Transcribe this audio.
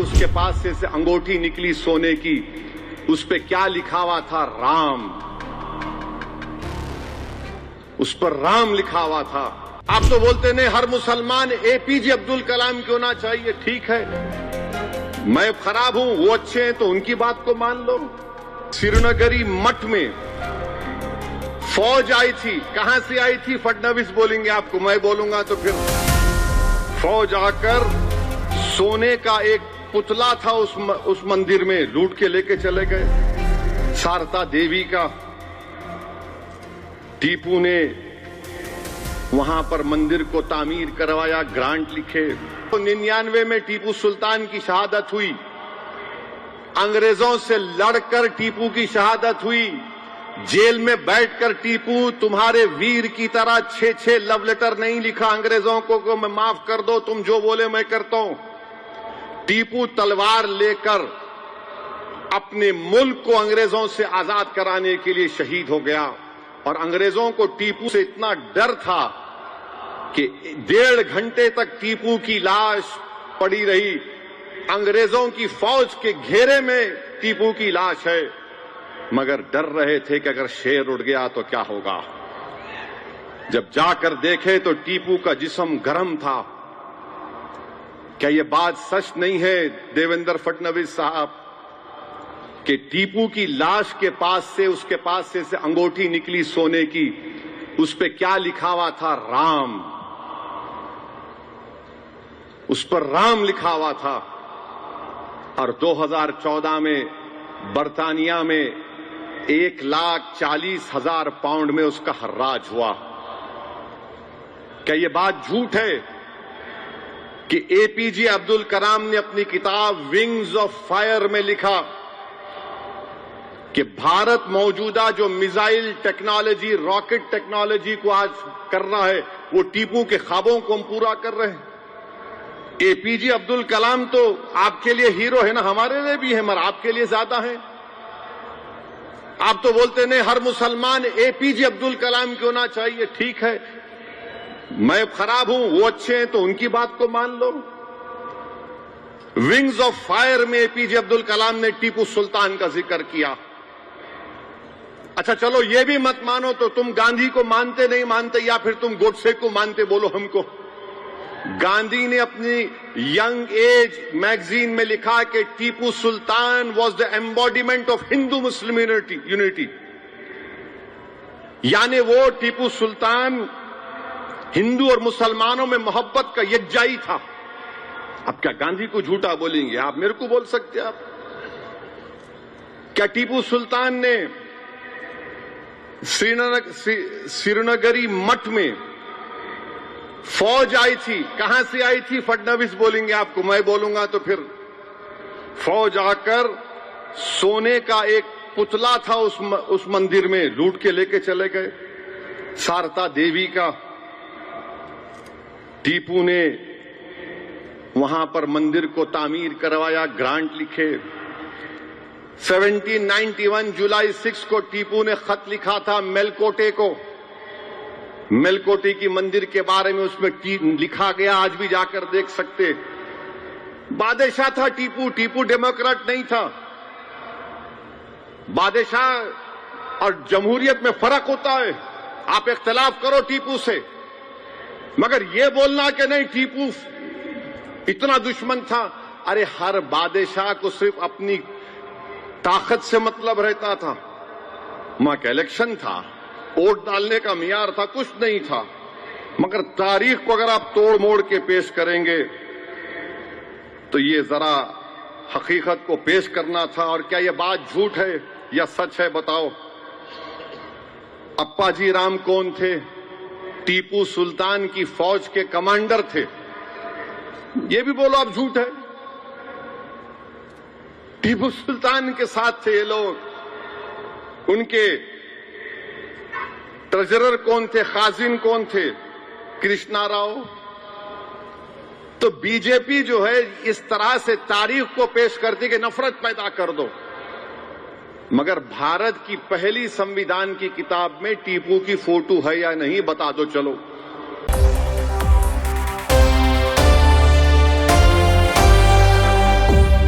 उसके पास से अंगूठी निकली सोने की, उस पे क्या लिखा हुआ था? राम। उस पर राम लिखा हुआ था। आप तो बोलते नहीं हर मुसलमान एपीजे अब्दुल कलाम क्यों ना चाहिए। ठीक है, मैं खराब हूं, वो अच्छे हैं, तो उनकी बात को मान लो। श्रीनगरी मठ में फौज आई थी, कहां से आई थी फडणवीस बोलेंगे आपको, मैं बोलूंगा तो फिर। फौज आकर सोने का एक पुतला था उस मंदिर में, लूट के लेके चले गए। शारदा देवी का टीपू ने वहां पर मंदिर को तामीर करवाया, ग्रांट लिखे। 99 में टीपू सुल्तान की शहादत हुई। अंग्रेजों से लड़कर टीपू की शहादत हुई। जेल में बैठकर टीपू तुम्हारे वीर की तरह 6 लव लेटर नहीं लिखा अंग्रेजों को मैं माफ कर दो, तुम जो बोले मैं करता हूं। टीपू तलवार लेकर अपने मुल्क को अंग्रेजों से आजाद कराने के लिए शहीद हो गया। और अंग्रेजों को टीपू से इतना डर था कि 1.5 घंटे तक टीपू की लाश पड़ी रही। अंग्रेजों की फौज के घेरे में टीपू की लाश है, मगर डर रहे थे कि अगर शेर उड़ गया तो क्या होगा। जब जाकर देखे तो टीपू का जिस्म गर्म था। क्या यह बात सच नहीं है देवेंद्र फडणवीस साहब कि टीपू की लाश के पास से उसके पास से अंगूठी निकली सोने की, उस पे क्या लिखा हुआ था? राम। उस पर राम लिखा हुआ था। और 2014 में बर्तानिया में 1,40,000 पाउंड में उसका हर्राज हुआ। क्या यह बात झूठ है कि एपीजे अब्दुल कलाम ने अपनी किताब विंग्स ऑफ फायर में लिखा कि भारत मौजूदा जो मिसाइल टेक्नोलॉजी, रॉकेट टेक्नोलॉजी को आज कर रहा है, वो टीपू के ख्वाबों को हम पूरा कर रहे हैं। एपीजे अब्दुल कलाम तो आपके लिए हीरो है ना, हमारे लिए भी है, मगर आपके लिए ज्यादा है। आप तो बोलते नहीं हर मुसलमान एपीजे अब्दुल कलाम क्यों ना चाहिए। ठीक है, मैं खराब हूं, वो अच्छे हैं, तो उनकी बात को मान लो। विंग्स ऑफ फायर में एपीजे अब्दुल कलाम ने टीपू सुल्तान का जिक्र किया। अच्छा चलो ये भी मत मानो तो तुम गांधी को मानते नहीं मानते, या फिर तुम गोडसे को मानते, बोलो हमको। गांधी ने अपनी यंग एज मैगजीन में लिखा कि Tipu Sultan was the embodiment of Hindu Muslim unity. यानी वो टीपू सुल्तान हिंदू और मुसलमानों में मोहब्बत का यज्जाई था। अब क्या गांधी को झूठा बोलेंगे आप? मेरे को बोल सकते आप? क्या टीपू सुल्तान ने श्रीनगरी मठ में फौज आई थी, कहां से आई थी फडणवीस बोलेंगे आपको, मैं बोलूंगा तो फिर। फौज आकर सोने का एक पुतला था उस मंदिर में, लूट के लेके चले गए। शारदा देवी का टीपू ने वहां पर मंदिर को तामीर करवाया, ग्रांट लिखे। 1791 जुलाई 6 को टीपू ने खत लिखा था मेलकोटे को। मेलकोटे की मंदिर के बारे में उसमें लिखा गया, आज भी जाकर देख सकते। बादशाह था टीपू, टीपू डेमोक्रेट नहीं था। बादशाह और जमहूरियत में फर्क होता है। आप इख्तिलाफ करो टीपू से, मगर यह बोलना कि नहीं टीपू इतना दुश्मन था। अरे हर बादशाह को सिर्फ अपनी ताकत से मतलब रहता था। वहां का इलेक्शन था, वोट डालने का मियार था, कुछ नहीं था। मगर तारीख को अगर आप तोड़ मोड़ के पेश करेंगे तो ये जरा हकीकत को पेश करना था। और क्या यह बात झूठ है या सच है, बताओ। अप्पाजी राम कौन थे? टीपू सुल्तान की फौज के कमांडर थे। ये भी बोलो आप झूठ है? टीपू सुल्तान के साथ थे ये लोग। उनके ट्रेजरर कौन थे? खाजिन कौन थे? कृष्णा राव। तो बीजेपी जो है इस तरह से तारीख को पेश करती कि नफरत पैदा कर दो। मगर भारत की पहली संविधान की किताब में टीपू की फोटो है या नहीं, बता दो चलो।